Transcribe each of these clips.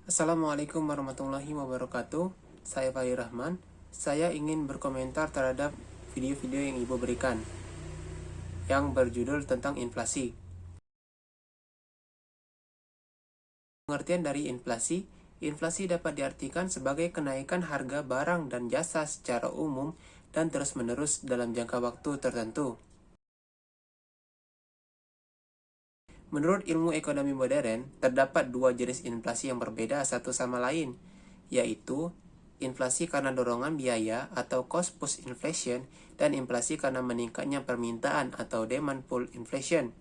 Assalamualaikum warahmatullahi wabarakatuh. Saya Fahri Rahman. Saya ingin berkomentar terhadap video-video yang Ibu berikan yang berjudul tentang inflasi. Pengertian dari inflasi, inflasi dapat diartikan sebagai kenaikan harga barang dan jasa secara umum dan terus-menerus dalam jangka waktu tertentu. Menurut ilmu ekonomi modern, terdapat dua jenis inflasi yang berbeda satu sama lain, yaitu inflasi karena dorongan biaya atau cost push inflation dan inflasi karena meningkatnya permintaan atau demand pull inflation.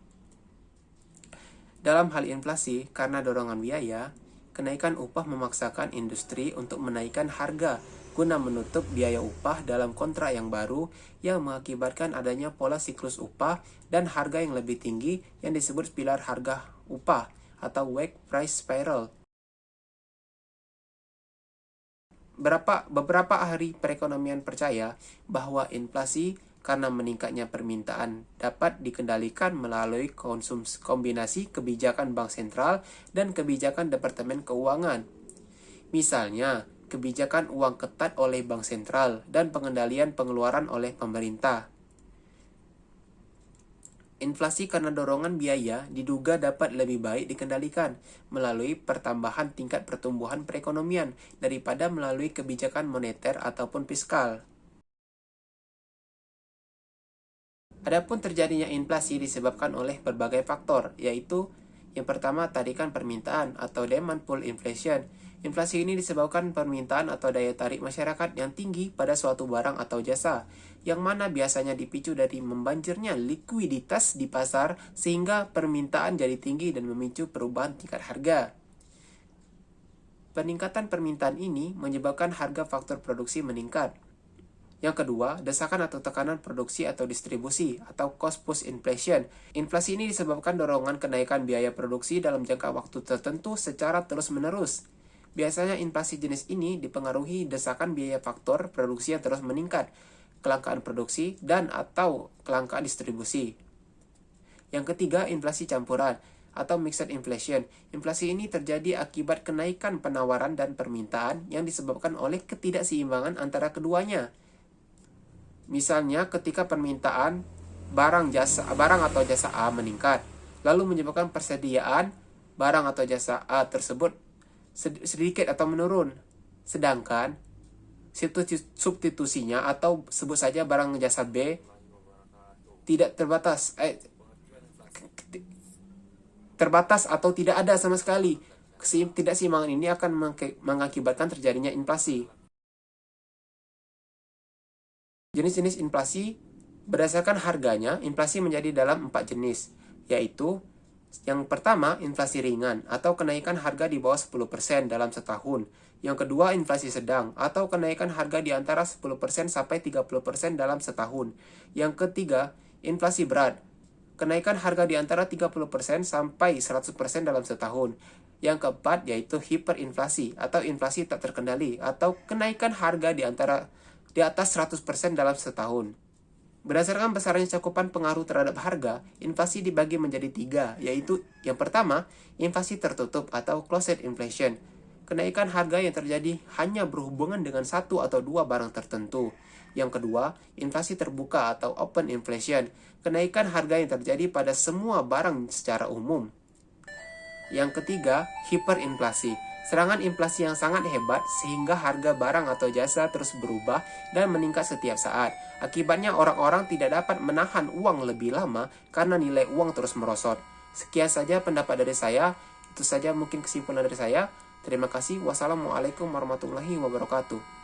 Dalam hal inflasi karena dorongan biaya, kenaikan upah memaksakan industri untuk menaikkan harga guna menutup biaya upah dalam kontrak yang baru yang mengakibatkan adanya pola siklus upah dan harga yang lebih tinggi yang disebut pilar harga upah atau wage price spiral. Beberapa ahli perekonomian percaya bahwa inflasi karena meningkatnya permintaan dapat dikendalikan melalui kombinasi kebijakan bank sentral dan kebijakan Departemen Keuangan. Misalnya, kebijakan uang ketat oleh bank sentral dan pengendalian pengeluaran oleh pemerintah. Inflasi karena dorongan biaya diduga dapat lebih baik dikendalikan melalui pertambahan tingkat pertumbuhan perekonomian daripada melalui kebijakan moneter ataupun fiskal. Adapun terjadinya inflasi disebabkan oleh berbagai faktor, yaitu yang pertama tarikan permintaan atau demand pull inflation. Inflasi ini disebabkan permintaan atau daya tarik masyarakat yang tinggi pada suatu barang atau jasa, yang mana biasanya dipicu dari membanjirnya likuiditas di pasar sehingga permintaan jadi tinggi dan memicu perubahan tingkat harga. Peningkatan permintaan ini menyebabkan harga faktor produksi meningkat. Yang kedua, desakan atau tekanan produksi atau distribusi atau cost push inflation. Inflasi ini disebabkan dorongan kenaikan biaya produksi dalam jangka waktu tertentu secara terus-menerus. Biasanya inflasi jenis ini dipengaruhi desakan biaya faktor produksi yang terus meningkat, kelangkaan produksi, dan atau kelangkaan distribusi. Yang ketiga, inflasi campuran atau mixed inflation. Inflasi ini terjadi akibat kenaikan penawaran dan permintaan yang disebabkan oleh ketidakseimbangan antara keduanya. Misalnya ketika permintaan barang atau jasa A meningkat, lalu menyebabkan persediaan barang atau jasa A tersebut sedikit atau menurun. Sedangkan substitusinya atau sebut saja barang jasa B tidak terbatas atau tidak ada sama sekali. Ketidakseimbangan ini akan mengakibatkan terjadinya inflasi. Jenis-jenis inflasi berdasarkan harganya, inflasi menjadi dalam 4 jenis, yaitu yang pertama, inflasi ringan atau kenaikan harga di bawah 10% dalam setahun. Yang kedua, inflasi sedang atau kenaikan harga di antara 10% sampai 30% dalam setahun. Yang ketiga, inflasi berat, kenaikan harga di antara 30% sampai 100% dalam setahun. Yang keempat, yaitu hiperinflasi atau inflasi tak terkendali atau kenaikan harga di atas 100% dalam setahun. Berdasarkan besarnya cakupan pengaruh terhadap harga, inflasi dibagi menjadi 3, yaitu yang pertama, inflasi tertutup atau closed inflation. Kenaikan harga yang terjadi hanya berhubungan dengan satu atau dua barang tertentu. Yang kedua, inflasi terbuka atau open inflation. Kenaikan harga yang terjadi pada semua barang secara umum. Yang ketiga, hiperinflasi. Serangan inflasi yang sangat hebat sehingga harga barang atau jasa terus berubah dan meningkat setiap saat. Akibatnya orang-orang tidak dapat menahan uang lebih lama karena nilai uang terus merosot. Sekian saja pendapat dari saya. Itu saja mungkin kesimpulan dari saya. Terima kasih. Wassalamualaikum warahmatullahi wabarakatuh.